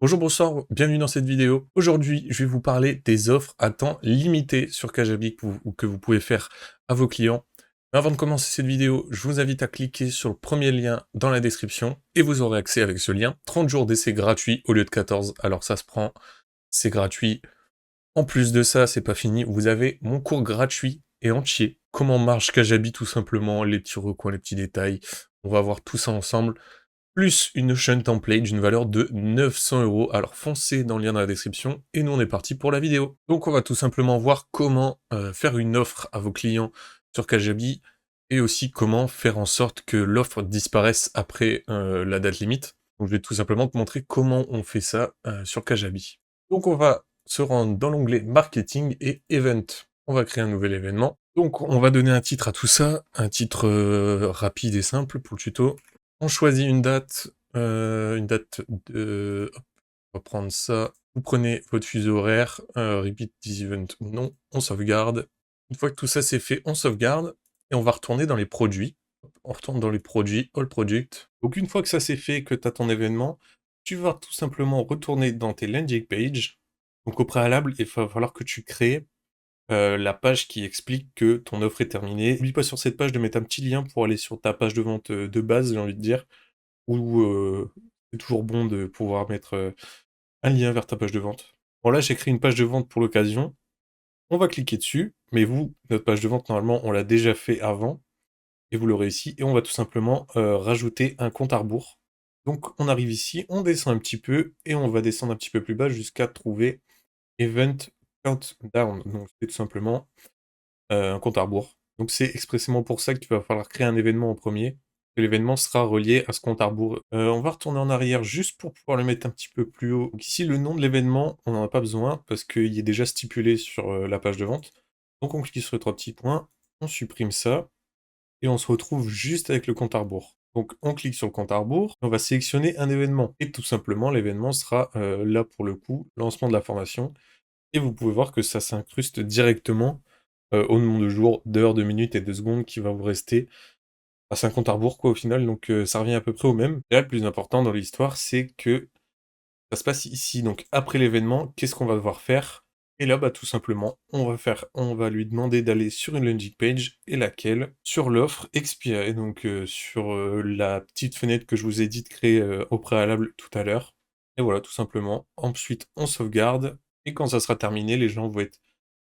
Bonjour, bonsoir, bienvenue dans cette vidéo. Aujourd'hui, je vais vous parler des offres à temps limité sur Kajabi que vous pouvez faire à vos clients. Mais avant de commencer cette vidéo, je vous invite à cliquer sur le premier lien dans la description et vous aurez accès avec ce lien 30 jours d'essai gratuit au lieu de 14. Alors ça se prend, c'est gratuit. En plus de ça, c'est pas fini, vous avez mon cours gratuit et entier. Comment marche Kajabi tout simplement, les petits recoins, les petits détails. On va voir tout ça ensemble plus une Notion template d'une valeur de 900 €. Alors foncez dans le lien dans la description, et nous on est parti pour la vidéo. Donc on va tout simplement voir comment faire une offre à vos clients sur Kajabi, et aussi comment faire en sorte que l'offre disparaisse après la date limite. Donc je vais tout simplement te montrer comment on fait ça sur Kajabi. Donc on va se rendre dans l'onglet marketing et event. On va créer un nouvel événement. Donc on va donner un titre à tout ça, un titre rapide et simple pour le tuto. On choisit une date de hop, on va prendre ça. Vous prenez votre fuseau horaire, repeat this event ou non, on sauvegarde. Une fois que tout ça c'est fait, on sauvegarde et on va retourner dans les produits. On retourne dans les produits, all product. Donc une fois que ça c'est fait, que tu as ton événement, tu vas tout simplement retourner dans tes landing pages. Donc au préalable, il va falloir que tu crées la page qui explique que ton offre est terminée. N'oublie pas sur cette page de mettre un petit lien pour aller sur ta page de vente, de base, j'ai envie de dire, ou c'est toujours bon de pouvoir mettre, un lien vers ta page de vente. Bon là, j'ai créé une page de vente pour l'occasion. On va cliquer dessus, mais vous, notre page de vente, normalement, on l'a déjà fait avant et vous l'aurez ici et on va tout simplement, rajouter un compte à rebours. Donc on arrive ici, on descend un petit peu et on va descendre un petit peu plus bas jusqu'à trouver Event Countdown. Donc c'est tout simplement un compte à rebours. Donc c'est expressément pour ça que tu vas falloir créer un événement en premier. Et l'événement sera relié à ce compte à rebours. On va retourner en arrière juste pour pouvoir le mettre un petit peu plus haut. Donc ici, le nom de l'événement, on n'en a pas besoin parce qu'il est déjà stipulé sur la page de vente. Donc on clique sur les 3 petits points, on supprime ça, et on se retrouve juste avec le compte à rebours. Donc on clique sur le compte à rebours, on va sélectionner un événement. Et tout simplement, l'événement sera là pour le coup, lancement de la formation. Et vous pouvez voir que ça s'incruste directement au nombre de jours, d'heures, de minutes et de secondes qui va vous rester. Bah, c'est un compte à rebours quoi au final, donc ça revient à peu près au même. Et là, le plus important dans l'histoire, c'est que ça se passe ici. Donc après l'événement, qu'est-ce qu'on va devoir faire? Et là, bah, tout simplement, on va lui demander d'aller sur une landing page et laquelle? Sur l'offre expirée, donc sur, la petite fenêtre que je vous ai dit de créer, au préalable tout à l'heure. Et voilà, tout simplement. Ensuite, on sauvegarde et quand ça sera terminé, les gens vont être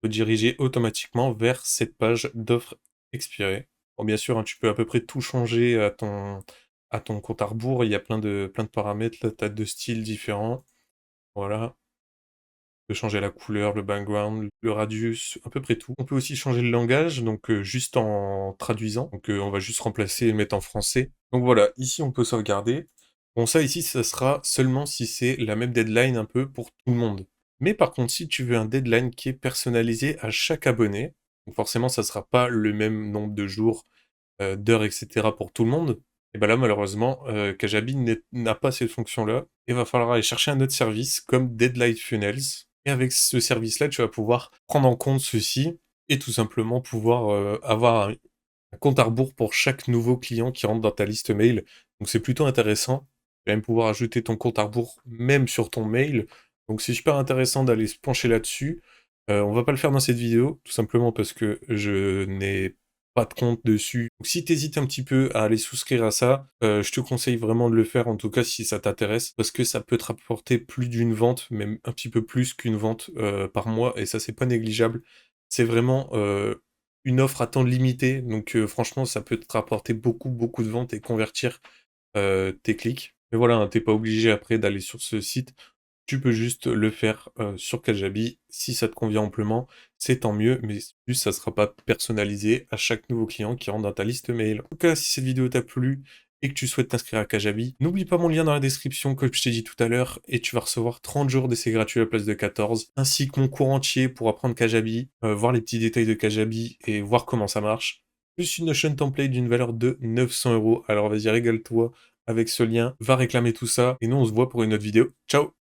redirigés automatiquement vers cette page d'offres expirées. Bon, bien sûr, hein, tu peux à peu près tout changer à ton compte à rebours. Il y a plein de paramètres, là, tu as 2 styles différents. Voilà. On peut changer la couleur, le background, le radius, à peu près tout. On peut aussi changer le langage, donc juste en traduisant. Donc on va juste remplacer et mettre en français. Donc voilà, ici on peut sauvegarder. Bon ça ici, ça sera seulement si c'est la même deadline un peu pour tout le monde. Mais par contre, si tu veux un deadline qui est personnalisé à chaque abonné, donc forcément ça sera pas le même nombre de jours, d'heures et cetera pour tout le monde. Et bah là malheureusement, Kajabi n'a pas cette fonction-là. Il va falloir aller chercher un autre service comme Deadline Funnels. Et avec ce service-là, tu vas pouvoir prendre en compte ceci et tout simplement pouvoir, avoir un compte à rebours pour chaque nouveau client qui rentre dans ta liste mail. Donc c'est plutôt intéressant. Tu vas même pouvoir ajouter ton compte à rebours même sur ton mail. Donc c'est super intéressant d'aller se pencher là-dessus. On va pas le faire dans cette vidéo, tout simplement parce que je n'ai pas de compte dessus. Donc si tu hésites un petit peu à aller souscrire à ça, je te conseille vraiment de le faire, en tout cas si ça t'intéresse, parce que ça peut te rapporter plus d'une vente, même un petit peu plus qu'une vente, par mois et ça c'est pas négligeable. C'est vraiment, une offre à temps limité, donc franchement ça peut te rapporter beaucoup, beaucoup de ventes et convertir, tes clics. Mais voilà, hein, tu pas obligé après d'aller sur ce site. Tu peux juste le faire, sur Kajabi. Si ça te convient amplement, c'est tant mieux, mais juste ça sera pas personnalisé à chaque nouveau client qui rentre dans ta liste mail. En tout cas, si cette vidéo t'a plu et que tu souhaites t'inscrire à Kajabi, n'oublie pas mon lien dans la description comme je t'ai dit tout à l'heure et tu vas recevoir 30 jours d'essai gratuit à la place de 14, ainsi que mon cours entier pour apprendre Kajabi, voir les petits détails de Kajabi et voir comment ça marche, plus une Notion template d'une valeur de 900 €. Alors vas-y, régale-toi avec ce lien, va réclamer tout ça et nous on se voit pour une autre vidéo. Ciao!